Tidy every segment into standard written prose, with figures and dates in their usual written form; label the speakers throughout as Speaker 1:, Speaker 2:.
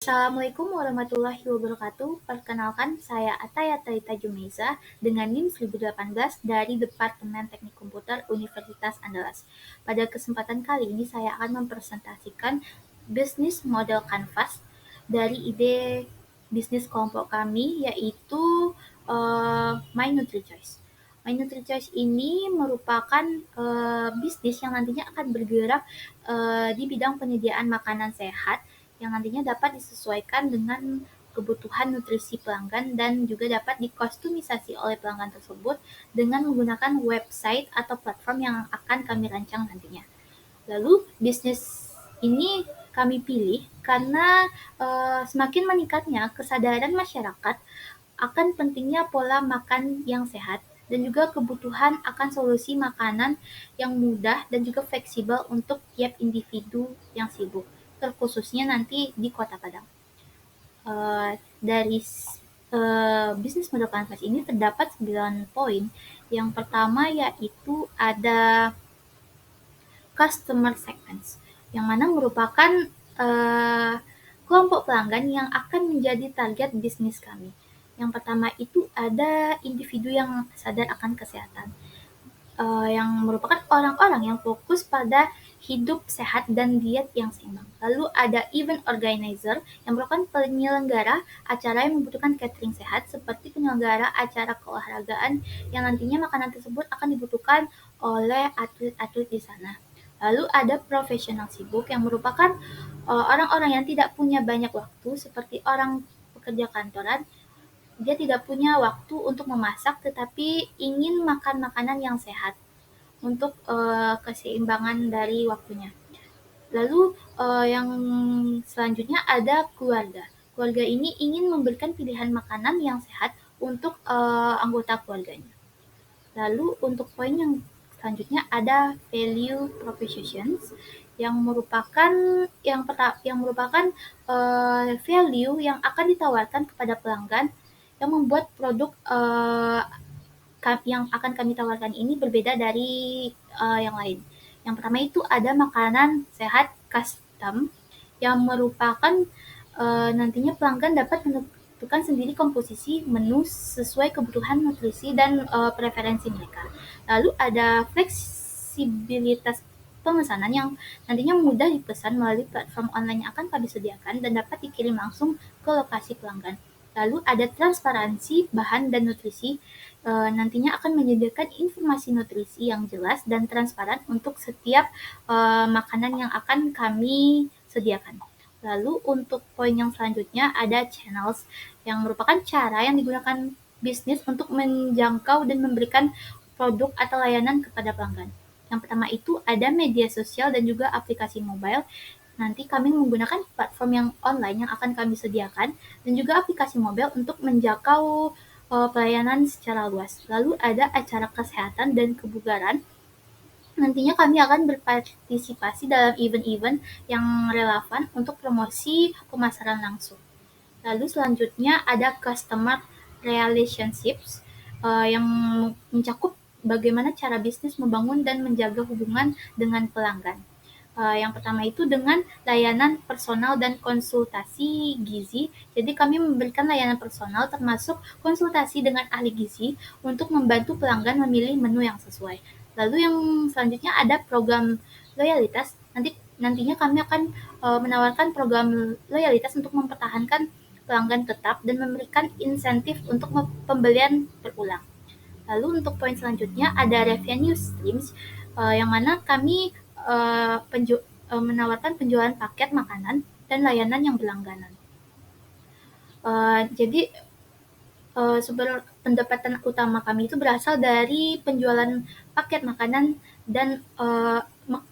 Speaker 1: Assalamualaikum warahmatullahi wabarakatuh. Perkenalkan, saya Ataya Taita Jumeiza dengan NIM 1018 dari Departemen Teknik Komputer Universitas Andalas. Pada kesempatan kali ini saya akan mempresentasikan bisnis model Canvas dari ide bisnis kelompok kami, yaitu My NutriChoice. My NutriChoice ini merupakan bisnis yang nantinya akan bergerak di bidang penyediaan makanan sehat yang nantinya dapat disesuaikan dengan kebutuhan nutrisi pelanggan dan juga dapat dikostumisasi oleh pelanggan tersebut dengan menggunakan website atau platform yang akan kami rancang nantinya. Lalu bisnis ini kami pilih karena semakin meningkatnya kesadaran masyarakat akan pentingnya pola makan yang sehat dan juga kebutuhan akan solusi makanan yang mudah dan juga fleksibel untuk tiap individu yang sibuk, terkhususnya nanti di Kota Padang. Dari bisnis model Canvas ini terdapat 9 poin. Yang pertama yaitu ada customer segments, yang mana merupakan kelompok pelanggan yang akan menjadi target bisnis kami. Yang pertama itu ada individu yang sadar akan kesehatan, yang merupakan orang-orang yang fokus pada hidup sehat dan diet yang seimbang. Lalu ada event organizer yang merupakan penyelenggara acara yang membutuhkan catering sehat seperti penyelenggara acara keolahragaan yang nantinya makanan tersebut akan dibutuhkan oleh atlet-atlet di sana. Lalu ada profesional sibuk yang merupakan orang-orang yang tidak punya banyak waktu seperti orang pekerja kantoran. Dia tidak punya waktu untuk memasak tetapi ingin makan makanan yang sehat untuk keseimbangan dari waktunya. Lalu yang selanjutnya ada keluarga. Keluarga ini ingin memberikan pilihan makanan yang sehat untuk anggota keluarganya. Lalu untuk poin yang selanjutnya ada value propositions yang merupakan value yang akan ditawarkan kepada pelanggan yang membuat produk yang akan kami tawarkan ini berbeda dari yang lain. Yang pertama itu ada makanan sehat custom yang merupakan nantinya pelanggan dapat menentukan sendiri komposisi menu sesuai kebutuhan nutrisi dan preferensi mereka. Lalu ada fleksibilitas pemesanan yang nantinya mudah dipesan melalui platform online yang akan kami sediakan dan dapat dikirim langsung ke lokasi pelanggan. Lalu ada transparansi bahan dan nutrisi, nantinya akan menyediakan informasi nutrisi yang jelas dan transparan untuk setiap makanan yang akan kami sediakan. Lalu untuk poin yang selanjutnya ada channels yang merupakan cara yang digunakan bisnis untuk menjangkau dan memberikan produk atau layanan kepada pelanggan. Yang pertama itu ada media sosial dan juga aplikasi mobile. Nanti kami menggunakan platform yang online yang akan kami sediakan dan juga aplikasi mobile untuk menjangkau pelayanan secara luas. Lalu ada acara kesehatan dan kebugaran. Nantinya kami akan berpartisipasi dalam event-event yang relevan untuk promosi pemasaran langsung. Lalu selanjutnya ada customer relationships yang mencakup bagaimana cara bisnis membangun dan menjaga hubungan dengan pelanggan. Yang pertama itu dengan layanan personal dan konsultasi gizi. Jadi kami memberikan layanan personal termasuk konsultasi dengan ahli gizi untuk membantu pelanggan memilih menu yang sesuai. Lalu yang selanjutnya ada program loyalitas. Nantinya kami akan menawarkan program loyalitas untuk mempertahankan pelanggan tetap dan memberikan insentif untuk pembelian berulang. Lalu untuk poin selanjutnya ada revenue streams yang mana kami menawarkan penjualan paket makanan dan layanan yang berlangganan. Jadi sumber pendapatan utama kami itu berasal dari penjualan paket makanan dan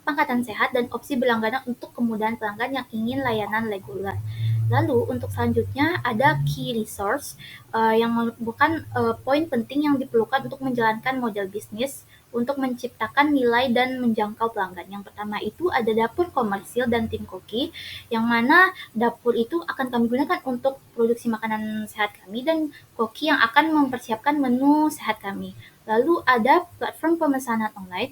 Speaker 1: makanan sehat dan opsi berlangganan untuk kemudahan pelanggan yang ingin layanan reguler. Lalu untuk selanjutnya ada key resource yang merupakan poin penting yang diperlukan untuk menjalankan model bisnis untuk menciptakan nilai dan menjangkau pelanggan. Yang pertama itu ada dapur komersil dan tim koki, yang mana dapur itu akan kami gunakan untuk produksi makanan sehat kami dan koki yang akan mempersiapkan menu sehat kami. Lalu ada platform pemesanan online,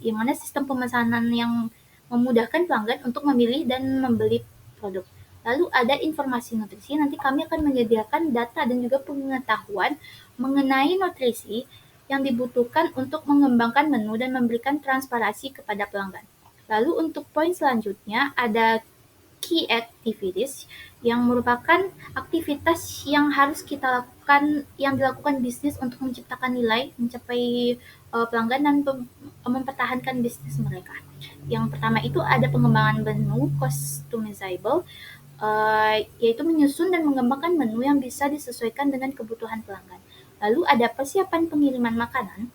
Speaker 1: yang mana sistem pemesanan yang memudahkan pelanggan untuk memilih dan membeli produk. Lalu ada informasi nutrisi, nanti kami akan menyediakan data dan juga pengetahuan mengenai nutrisi yang dibutuhkan untuk mengembangkan menu dan memberikan transparansi kepada pelanggan. Lalu untuk poin selanjutnya ada key activities yang merupakan aktivitas yang harus kita lakukan, yang dilakukan bisnis untuk menciptakan nilai, mencapai pelanggan dan mempertahankan bisnis mereka. Yang pertama itu ada pengembangan menu customizable, yaitu menyusun dan mengembangkan menu yang bisa disesuaikan dengan kebutuhan pelanggan. Lalu ada persiapan pengiriman makanan.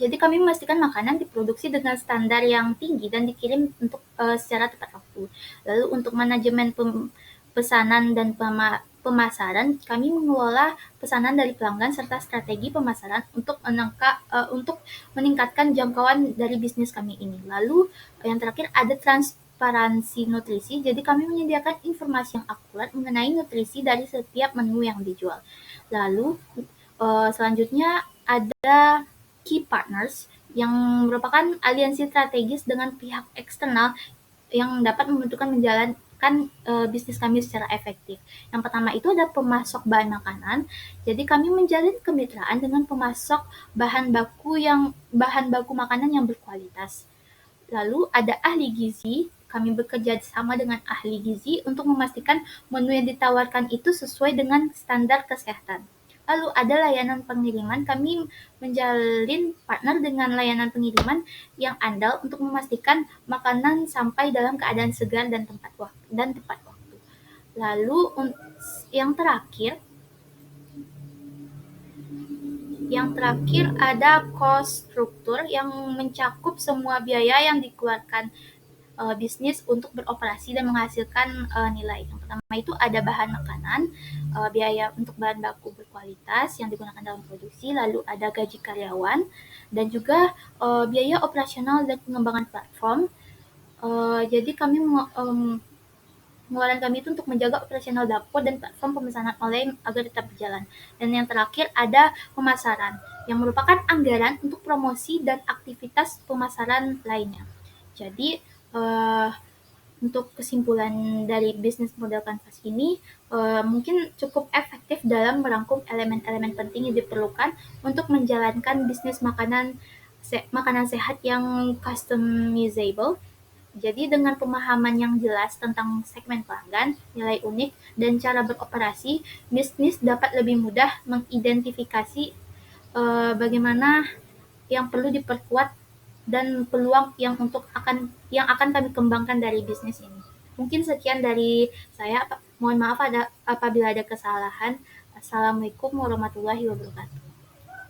Speaker 1: Jadi kami memastikan makanan diproduksi dengan standar yang tinggi dan dikirim untuk secara tepat waktu. Lalu untuk manajemen pesanan dan pemasaran, kami mengelola pesanan dari pelanggan serta strategi pemasaran untuk meningkatkan jangkauan dari bisnis kami ini. Lalu yang terakhir ada transparansi nutrisi. Jadi kami menyediakan informasi yang akurat mengenai nutrisi dari setiap menu yang dijual. Lalu selanjutnya ada key partners yang merupakan aliansi strategis dengan pihak eksternal yang dapat membentukkan menjalankan bisnis kami secara efektif. Yang pertama itu ada pemasok bahan makanan. Jadi kami menjalin kemitraan dengan pemasok bahan baku makanan yang berkualitas. Lalu ada ahli gizi. Kami bekerja sama dengan ahli gizi untuk memastikan menu yang ditawarkan itu sesuai dengan standar kesehatan. Lalu ada layanan pengiriman, kami menjalin partner dengan layanan pengiriman yang andal untuk memastikan makanan sampai dalam keadaan segar dan tepat waktu. Lalu yang terakhir ada cost struktur yang mencakup semua biaya yang dikeluarkan bisnis untuk beroperasi dan menghasilkan nilai. Yang pertama itu ada bahan makanan, biaya untuk bahan baku berkualitas yang digunakan dalam produksi, lalu ada gaji karyawan, dan juga biaya operasional dan pengembangan platform. Jadi pengeluaran kami itu untuk menjaga operasional dapur dan platform pemesanan online agar tetap berjalan. Dan yang terakhir ada pemasaran, yang merupakan anggaran untuk promosi dan aktivitas pemasaran lainnya. Jadi untuk kesimpulan dari bisnis model kanvas ini mungkin cukup efektif dalam merangkum elemen-elemen penting yang diperlukan untuk menjalankan bisnis makanan sehat yang customizable. Jadi dengan pemahaman yang jelas tentang segmen pelanggan, nilai unik, dan cara beroperasi, bisnis dapat lebih mudah mengidentifikasi bagaimana yang perlu diperkuat dan peluang yang akan kami kembangkan dari bisnis ini. Mungkin sekian dari saya. Mohon maaf apabila ada kesalahan. Assalamualaikum warahmatullahi wabarakatuh.